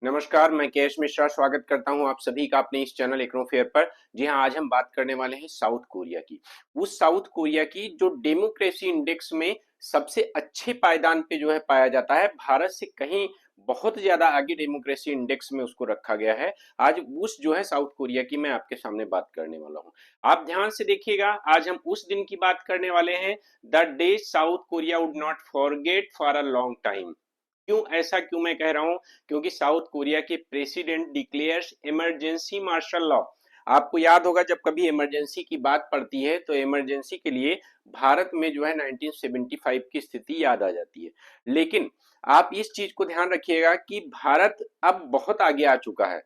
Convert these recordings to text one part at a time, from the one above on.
नमस्कार, मैं केएस मिश्रा स्वागत करता हूं आप सभी का अपने इस चैनल इग्नो फेयर पर। जी हां, आज हम बात करने वाले हैं साउथ कोरिया की। उस साउथ कोरिया की जो डेमोक्रेसी इंडेक्स में सबसे अच्छे पायदान पे जो है पाया जाता है। भारत से कहीं बहुत ज्यादा आगे डेमोक्रेसी इंडेक्स में उसको रखा गया है। आज उस जो है साउथ कोरिया की मैं आपके सामने बात करने वाला हूं। आप ध्यान से देखिएगा, आज हम उस दिन की बात करने वाले हैं, the day South Korea would not forget for a long time. क्यों मैं कह रहा हूं? क्योंकि साउथ कोरिया के president declares emergency martial law. आपको याद होगा, जब कभी इमरजेंसी की बात पड़ती है तो इमरजेंसी के लिए भारत में जो है 1975 की स्थिति याद आ जाती है। लेकिन आप इस चीज को ध्यान रखिएगा कि भारत अब बहुत आगे आ चुका है।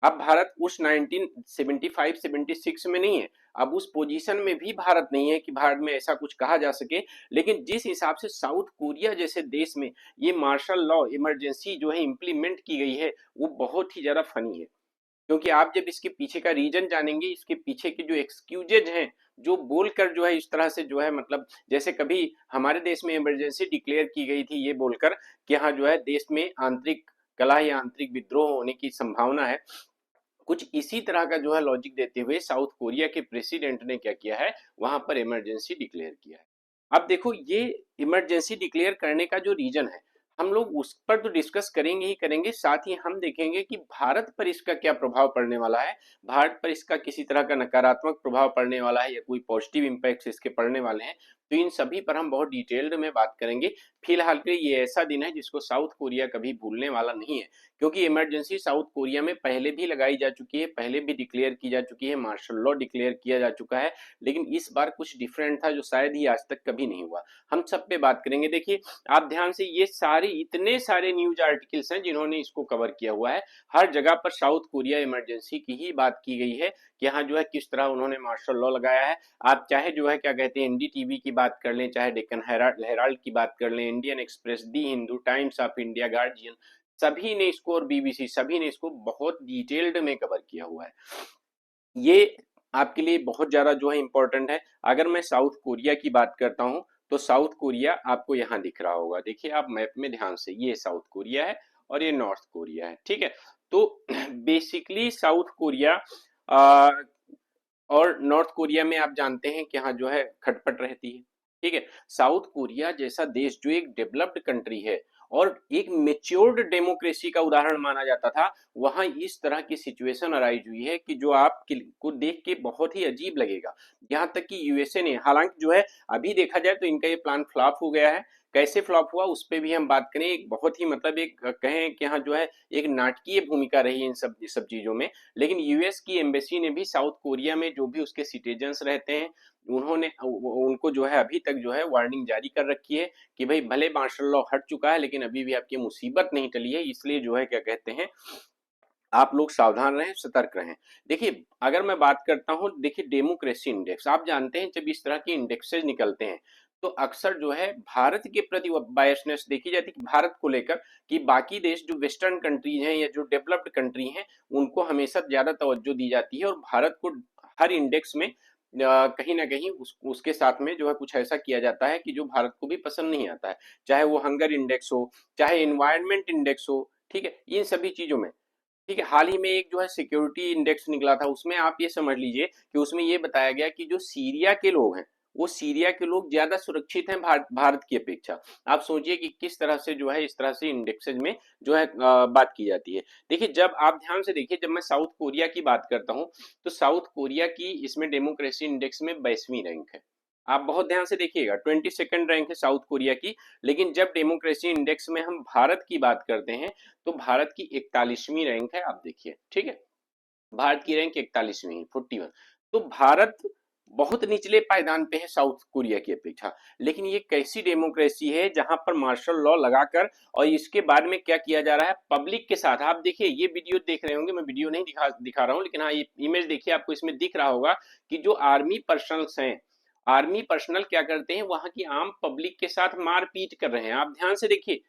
अब भारत उस 1975-76 में नहीं है। अब उस पोजीशन में भी भारत नहीं है कि भारत में ऐसा कुछ कहा जा सके। लेकिन जिस हिसाब से साउथ कोरिया जैसे देश में ये मार्शल लॉ इमरजेंसी जो है इम्प्लीमेंट की गई है, वो बहुत ही ज्यादा फनी है। क्योंकि आप जब इसके पीछे का रीजन जानेंगे, इसके पीछे के जो एक्सक्यूजेज हैं, जो बोलकर जो है इस तरह से जो है मतलब जैसे कभी हमारे देश में इमरजेंसी डिक्लेयर की गई थी ये बोलकर कि हाँ जो है देश में आंतरिक कलह या आंतरिक विद्रोह होने की संभावना है। कुछ इसी तरह का जो है लॉजिक देते हुए साउथ कोरिया के प्रेसिडेंट ने क्या किया है, वहां पर इमरजेंसी डिक्लेयर किया है। अब देखो, ये इमरजेंसी डिक्लेयर करने का जो रीजन है, हम लोग उस पर तो डिस्कस करेंगे ही करेंगे, साथ ही हम देखेंगे कि भारत पर इसका क्या प्रभाव पड़ने वाला है। भारत पर इसका किसी तरह का नकारात्मक प्रभाव पड़ने वाला है या कोई पॉजिटिव इंपैक्ट इसके पड़ने वाले हैं, तो इन सभी पर हम बहुत डिटेल्ड में बात करेंगे। फिलहाल के लिए ये ऐसा दिन है जिसको साउथ कोरिया कभी भूलने वाला नहीं है। क्योंकि इमरजेंसी साउथ कोरिया में पहले भी लगाई जा चुकी है, पहले भी डिक्लेयर की जा चुकी है, मार्शल लॉ डिक्लेयर किया जा चुका है। लेकिन इस बार कुछ डिफरेंट था जो शायद ही आज तक कभी नहीं हुआ। हम सब पे बात करेंगे। देखिए, आप ध्यान से, ये सारे इतने सारे न्यूज आर्टिकल्स हैं जिन्होंने इसको कवर किया हुआ है। हर जगह पर साउथ कोरिया इमरजेंसी की ही बात की गई है कि हाँ जो है किस तरह उन्होंने मार्शल लॉ लगाया है। आप चाहे जो है क्या कहते हैं एनडीटीवी की बात कर लें, चाहे डेक्कन हेराल्ड की बात कर लें, Indian express, the Hindu, times of India, guardian, सभी ने इसको, और बीबीसी, सभी ने इसको बहुत डिटेल्ड में कवर किया हुआ है। ये आपके लिए बहुत ज्यादा जो है इंपॉर्टेंट है। अगर मैं साउथ कोरिया की बात करता हूं तो साउथ कोरिया आपको यहां दिख रहा होगा। देखिए आप मैप में ध्यान से, ये साउथ कोरिया है और ये नॉर्थ कोरिया है, ठीक है। तो बेसिकली साउथ कोरिया और नॉर्थ कोरिया में आप जानते हैं कि हाँ जो है खटपट रहती है, ठीक है। साउथ कोरिया जैसा देश जो एक डेवलप्ड कंट्री है और एक मेच्योर्ड डेमोक्रेसी का उदाहरण माना जाता था, वहां इस तरह की सिचुएशन अराइज हुई है कि जो आप को देख के बहुत ही अजीब लगेगा। यहां तक कि यूएसए ने, हालांकि जो है अभी देखा जाए तो इनका ये प्लान फ्लॉप हो गया है। कैसे फ्लॉप हुआ उस पर भी हम बात करें। एक बहुत ही मतलब एक कहें कि हाँ जो है एक नाटकीय भूमिका रही इन सब चीजों में। लेकिन यूएस की एम्बेसी ने भी साउथ कोरिया में जो भी उसके सिटीजन्स रहते हैं, उन्होंने उनको जो है अभी तक जो है वार्निंग जारी कर रखी है कि भाई भले मार्शल लॉ हट चुका है लेकिन अभी भी आपकी मुसीबत नहीं टली है, इसलिए जो है क्या कहते हैं आप लोग सावधान रहें, सतर्क रहें। देखिए, अगर मैं बात करता हूं, देखिए डेमोक्रेसी इंडेक्स, आप जानते हैं जब इस तरह के इंडेक्सेस निकलते हैं तो अक्सर जो है भारत के प्रति बायसनेस देखी जाती है कि भारत को लेकर, कि बाकी देश जो वेस्टर्न कंट्रीज हैं या जो डेवलप्ड कंट्री हैं उनको हमेशा ज्यादा तवज्जो दी जाती है और भारत को हर इंडेक्स में कहीं ना कहीं उसके साथ में जो है कुछ ऐसा किया जाता है कि जो भारत को भी पसंद नहीं आता है। चाहे वो हंगर इंडेक्स हो, चाहे एनवायरमेंट इंडेक्स हो, ठीक है, इन सभी चीजों में। ठीक है, हाल ही में एक जो है सिक्योरिटी इंडेक्स निकला था, उसमें आप ये समझ लीजिए कि उसमें ये बताया गया कि जो सीरिया के लोग हैं, वो सीरिया के लोग ज्यादा सुरक्षित हैं भारत की अपेक्षा। आप सोचिए कि किस तरह से जो है इस तरह से इंडेक्सेज में जो है बात की जाती है। देखिए, जब आप ध्यान से देखिए, जब मैं साउथ कोरिया की बात करता हूं तो साउथ कोरिया की इसमें डेमोक्रेसी इंडेक्स में 22वीं रैंक है। आप बहुत ध्यान से देखिएगा, 22nd रैंक है साउथ कोरिया की। लेकिन जब डेमोक्रेसी इंडेक्स में हम भारत की बात करते हैं तो भारत की 41वीं रैंक है, आप देखिए, ठीक है। भारत की रैंक 41वीं, 41। तो भारत बहुत निचले पायदान पे है साउथ कोरिया की अपेक्षा। लेकिन ये कैसी डेमोक्रेसी है जहां पर मार्शल लॉ लगाकर, और इसके बाद में क्या किया जा रहा है पब्लिक के साथ। आप देखिए, ये वीडियो देख रहे होंगे, मैं वीडियो नहीं दिखा रहा हूं, लेकिन हाँ ये इमेज देखिए, आपको इसमें दिख रहा होगा कि जो आर्मी पर्सनल्स हैं, आर्मी पर्सनल क्या करते हैं, वहां की आम पब्लिक के साथ मारपीट कर रहे हैं। आप ध्यान से देखिए,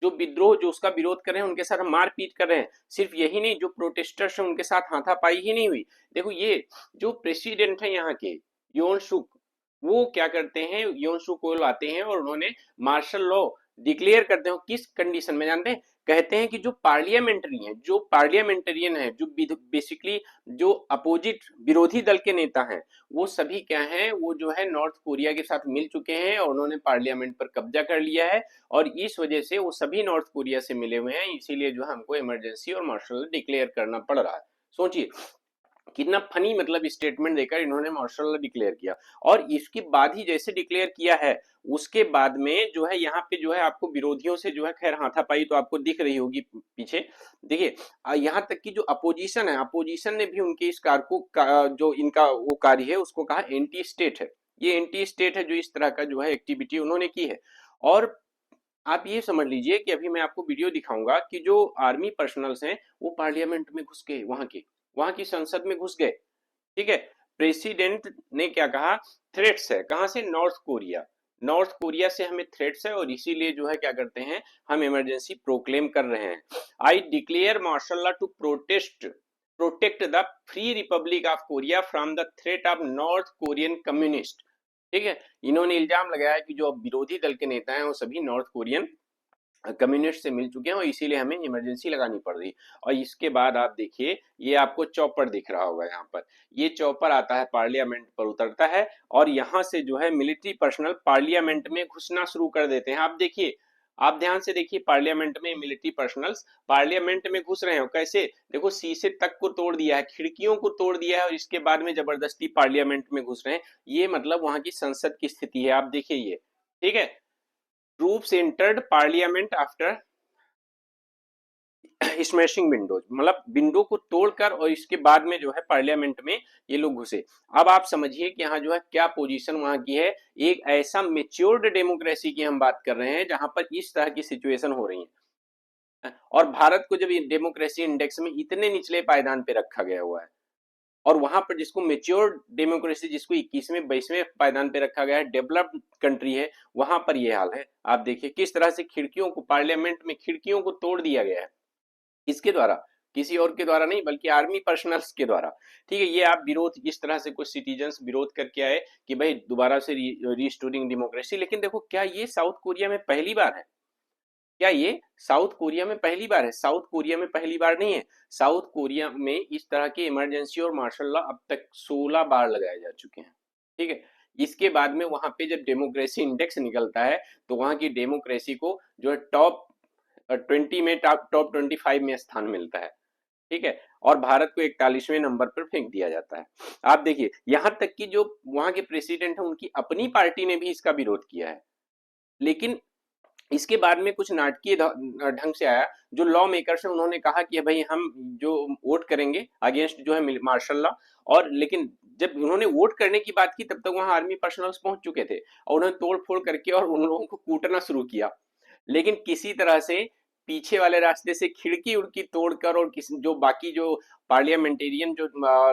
जो विद्रोह, जो उसका विरोध कर रहे हैं उनके साथ मारपीट कर रहे हैं। सिर्फ यही नहीं, जो प्रोटेस्टर्स हैं उनके साथ हाथापाई ही नहीं हुई। देखो, ये जो प्रेसिडेंट है यहाँ के, योन सुक, वो क्या करते हैं, योन सुक को लाते हैं और उन्होंने मार्शल लॉ डिक्लेयर करते हैं। किस कंडीशन में जानते हैं? कहते हैं कि जो पार्लियामेंटेरियन है, जो बेसिकली जो अपोजिट विरोधी दल के नेता हैं, वो सभी क्या हैं, वो जो है नॉर्थ कोरिया के साथ मिल चुके हैं और उन्होंने पार्लियामेंट पर कब्जा कर लिया है, और इस वजह से वो सभी नॉर्थ कोरिया से मिले हुए हैं, इसीलिए जो हमको इमरजेंसी और मार्शल लॉ डिक्लेयर करना पड़ रहा है। सोचिए कितना फनी मतलब स्टेटमेंट देकर इन्होंने मार्शल लॉ डिक्लेयर किया। और इसके बाद ही जैसे डिक्लेयर किया है, उसके बाद में जो है यहाँ पे जो है आपको विरोधियों से जो है खैर हाथापाई तो आपको दिख रही होगी पीछे। देखिए यहाँ तक कि जो अपोजिशन है, अपोजिशन ने भी उनके इस कार को जो इनका वो कार्य है उसको कहा एंटी स्टेट है। ये एंटी स्टेट है जो इस तरह का जो है एक्टिविटी उन्होंने की है। और आप ये समझ लीजिए कि अभी मैं आपको वीडियो दिखाऊंगा कि जो आर्मी पर्सनल्स हैं वो पार्लियामेंट में घुस गए, वहां की संसद में घुस गए। ठीक है, प्रेसिडेंट ने क्या कहा, थ्रेट्स है, कहां से, नॉर्थ कोरिया से हमें थ्रेट्स है और इसीलिए जो है क्या करते हैं, हम इमरजेंसी प्रोक्लेम कर रहे हैं। I declare martial law to protect the free Republic of Korea from the threat of North Korean communist. ठीक है, इन्होंने इल्जाम लगाया कि जो विरोधी दल के नेता हैं वो सभी नॉर्थ कोरियन कम्युनिस्ट से मिल चुके हैं और इसीलिए हमें इमरजेंसी लगानी पड़ रही। और इसके बाद आप देखिए, ये आपको चॉपर दिख रहा होगा यहाँ पर, ये चॉपर आता है पार्लियामेंट पर उतरता है और यहाँ से जो है मिलिट्री पर्सनल पार्लियामेंट में घुसना शुरू कर देते हैं। आप देखिए, आप ध्यान से देखिए, पार्लियामेंट में मिलिट्री पर्सनल्स पार्लियामेंट में घुस रहे हो कैसे, देखो शीशे तक को तोड़ दिया है, खिड़कियों को तोड़ दिया है और इसके बाद में जबरदस्ती पार्लियामेंट में घुस रहे हैं। ये मतलब वहां की संसद की स्थिति है, आप देखिए ये। ठीक है, troops entered parliament after smashing Windows, मतलब विंडो को तोड़कर और इसके बाद में जो है पार्लियामेंट में ये लोग घुसे। अब आप समझिए कि यहाँ जो है क्या पोजीशन वहां की है, एक ऐसा मेच्योर्ड डेमोक्रेसी की हम बात कर रहे हैं जहां पर इस तरह की सिचुएशन हो रही है, और भारत को जब डेमोक्रेसी इंडेक्स में इतने निचले पायदान पे रखा गया हुआ है, और वहां पर जिसको मेच्योर्ड डेमोक्रेसी, जिसको 21वें 22वें पायदान पे रखा गया है, डेवलप्ड कंट्री है, वहां पर यह हाल है। आप देखिए किस तरह से खिड़कियों को, पार्लियामेंट में खिड़कियों को तोड़ दिया गया है, इसके द्वारा, किसी और के द्वारा नहीं बल्कि आर्मी पर्सनल्स के द्वारा। ठीक है, ये आप विरोध, इस तरह से कुछ सिटीजन्स विरोध करके आए कि भाई दोबारा से रिस्टोरिंग डेमोक्रेसी। लेकिन देखो क्या ये साउथ कोरिया में पहली बार है, क्या ये साउथ कोरिया में पहली बार है, साउथ कोरिया में पहली बार नहीं है। साउथ कोरिया में इस तरह के इमरजेंसी और मार्शल लॉ अब तक 16 बार लगाए जा चुके हैं। ठीक है, इसके बाद में वहां पे जब डेमोक्रेसी इंडेक्स निकलता है तो वहां की डेमोक्रेसी को जो है टॉप 20 में, टॉप 25 में स्थान मिलता है। ठीक है, और भारत को 41वें नंबर पर फेंक दिया जाता है। आप देखिए यहां तक कि जो वहां के प्रेसिडेंट है उनकी अपनी पार्टी ने भी इसका विरोध किया है। लेकिन इसके बाद में कुछ नाटकीय ढंग से आया, जो लॉ मेकर्स हैं उन्होंने कहा कि भाई हम जो वोट करेंगे अगेंस्ट जो है मार्शल लॉ। और लेकिन जब उन्होंने वोट करने की बात की तब तक वहां आर्मी पर्सनल्स पहुंच चुके थे और उन्होंने तोड़ फोड़ करके और उन लोगों को कूटना शुरू किया। लेकिन किसी तरह से पीछे वाले रास्ते से खिड़की उड़की तोड़कर, और जो बाकी जो पार्लियामेंटेरियन जो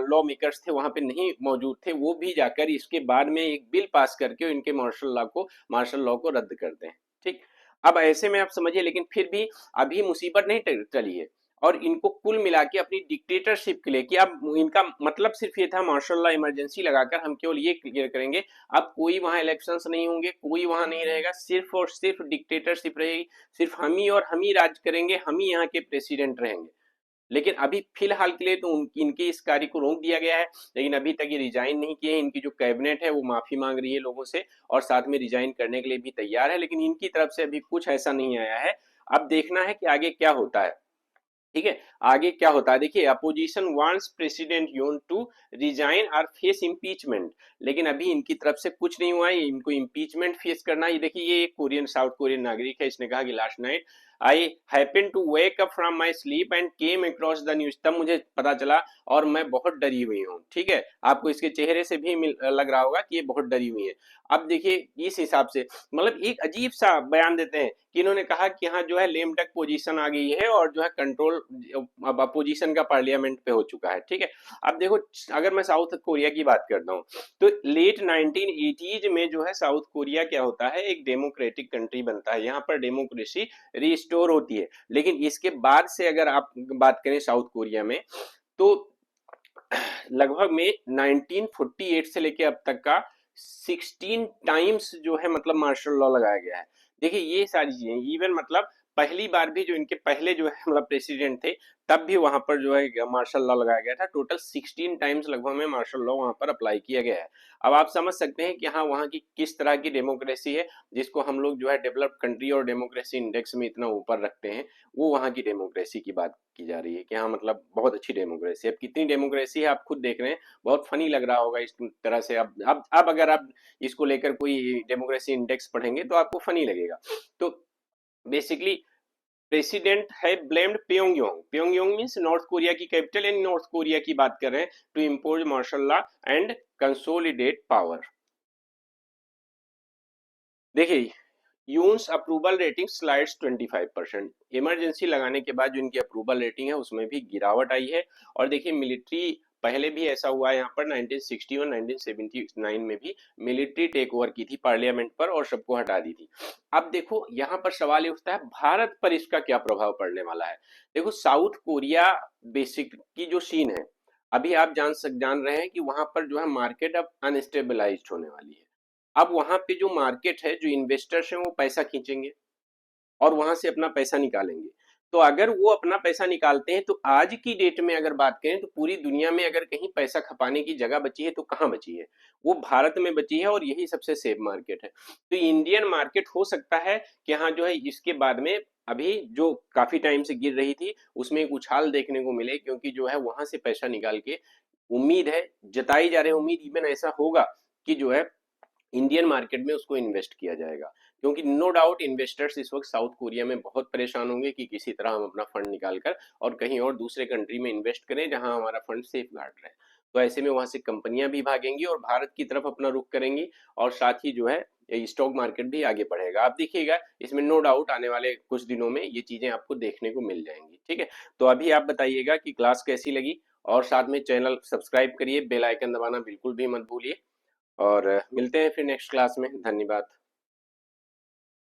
लॉ मेकर्स थे वहां पे नहीं मौजूद थे, वो भी जाकर इसके बाद में एक बिल पास करके इनके मार्शल लॉ को रद्द करते हैं। ठीक, अब ऐसे में आप समझिए, लेकिन फिर भी अभी मुसीबत नहीं टली है और इनको कुल मिला के अपनी डिक्टेटरशिप के लिए, कि अब इनका मतलब सिर्फ ये था मार्शल लॉ इमरजेंसी लगाकर हम केवल ये क्लियर करेंगे, अब कोई वहां इलेक्शंस नहीं होंगे, कोई वहां नहीं रहेगा, सिर्फ और सिर्फ डिक्टेटरशिप रहेगी, सिर्फ हम ही राज करेंगे, हम ही यहाँ के प्रेसिडेंट रहेंगे। लेकिन अभी फिलहाल के लिए तो इनके इस कार्य को रोक दिया गया है। लेकिन अभी तक ये रिजाइन नहीं किए, इनकी जो कैबिनेट है वो माफी मांग रही है लोगों से और साथ में रिजाइन करने के लिए भी तैयार है, लेकिन इनकी तरफ से अभी कुछ ऐसा नहीं आया है। अब देखना है कि आगे क्या होता है। ठीक है, आगे क्या होता है, देखिए opposition wants president Yoon to resign और फेस इम्पीचमेंट, लेकिन अभी इनकी तरफ से कुछ नहीं हुआ है, इनको इम्पीचमेंट फेस करना है। ये देखिए ये एक साउथ कोरियन नागरिक है, इसने कहा कि last night I happen to wake up from my sleep and came across the news, तब मुझे पता चला और मैं बहुत डरी हुई हूँ। ठीक है, आपको इसके चेहरे से भी लग रहा होगा कि ये बहुत डरी हुई है। अब देखिए इस हिसाब से मतलब एक अजीब सा बयान देते हैं कि इन्होंने कहा कि हाँ जो है लेम डक पोजीशन आ गई है और जो है कंट्रोल अब अपोजिशन का पार्लियामेंट पे हो चुका है। ठीक है, अब देखो अगर मैं साउथ कोरिया की बात करता हूँ तो लेट 1980s में जो है साउथ कोरिया क्या होता है, एक डेमोक्रेटिक कंट्री बनता है, यहाँ पर डेमोक्रेसी रिस्टोर होती है। लेकिन इसके बाद से अगर आप बात करें साउथ कोरिया में तो लगभग में 1948 से लेके अब तक का 16 टाइम्स जो है मतलब मार्शल लॉ लगाया गया है। देखिए ये सारी चीजें, इवन मतलब पहली बार भी जो इनके पहले जो है मतलब प्रेसिडेंट थे, तब भी वहां पर जो है मार्शल लॉ लगाया गया था। टोटल 16 टाइम्स लगभग में मार्शल लॉ वहां पर अप्लाई किया गया है। अब आप समझ सकते हैं कि हाँ वहाँ की किस तरह की डेमोक्रेसी है, जिसको हम लोग जो है डेवलप्ड कंट्री और डेमोक्रेसी इंडेक्स में इतना ऊपर रखते हैं, वो वहाँ की डेमोक्रेसी की बात की जा रही है कि हाँ मतलब बहुत अच्छी डेमोक्रेसी है। अब कितनी डेमोक्रेसी है आप खुद देख रहे हैं, बहुत फनी लग रहा होगा इस तरह से। अब अगर आप इसको लेकर कोई डेमोक्रेसी इंडेक्स पढ़ेंगे तो आपको फनी लगेगा। तो बेसिकली प्रेसिडेंट है blamed Pyongyang. Pyongyang means North Korea की कैपिटल, यानी नॉर्थ कोरिया की बात कर रहे हैं, to impose martial law and consolidate power. देखिए, यून्स अप्रूवल रेटिंग स्लाइड्स 25%। इमरजेंसी लगाने के बाद जो इनकी अप्रूवल रेटिंग है उसमें भी गिरावट आई है। और देखिए मिलिट्री, पहले भी ऐसा हुआ है यहाँ पर 1960 और 1979 में भी मिलिट्री टेक ओवर की थी पार्लियामेंट पर और सबको हटा दी थी। अब देखो यहाँ पर सवाल ये उठता है भारत पर इसका क्या प्रभाव पड़ने वाला है। देखो साउथ कोरिया बेसिक की जो सीन है, अभी आप जान रहे हैं कि वहां पर जो है मार्केट अब अनस्टेबलाइज्ड होने वाली है। अब वहां पे जो मार्केट है, जो इन्वेस्टर्स हैं वो पैसा खींचेंगे और वहां से अपना पैसा निकालेंगे। तो अगर वो अपना पैसा निकालते हैं तो आज की डेट में अगर बात करें तो पूरी दुनिया में अगर कहीं पैसा खपाने की जगह बची है तो कहाँ बची है, वो भारत में बची है और यही सबसे सेफ मार्केट है। तो इंडियन मार्केट हो सकता है कि हाँ जो है इसके बाद में अभी जो काफी टाइम से गिर रही थी उसमें एक उछाल देखने को मिले, क्योंकि जो है वहां से पैसा निकाल के उम्मीद है, जताई जा रही है उम्मीद, इवन ऐसा होगा कि जो है इंडियन मार्केट में उसको इन्वेस्ट किया जाएगा। क्योंकि नो डाउट इन्वेस्टर्स इस वक्त साउथ कोरिया में बहुत परेशान होंगे कि किसी तरह हम अपना फंड निकाल कर और कहीं और दूसरे कंट्री में इन्वेस्ट करें जहां हमारा फंड सेफ गार्ड रहे। तो ऐसे में वहां से कंपनियां भी भागेंगी और भारत की तरफ अपना रुख करेंगी, और साथ ही जो है स्टॉक मार्केट भी आगे बढ़ेगा। आप देखिएगा इसमें नो डाउट आने वाले कुछ दिनों में ये चीजें आपको देखने को मिल जाएंगी। ठीक है, तो अभी आप बताइएगा कि क्लास कैसी लगी, और साथ में चैनल सब्सक्राइब करिए, बेल आइकन दबाना बिल्कुल भी मत भूलिए, और मिलते हैं फिर नेक्स्ट क्लास में। धन्यवाद।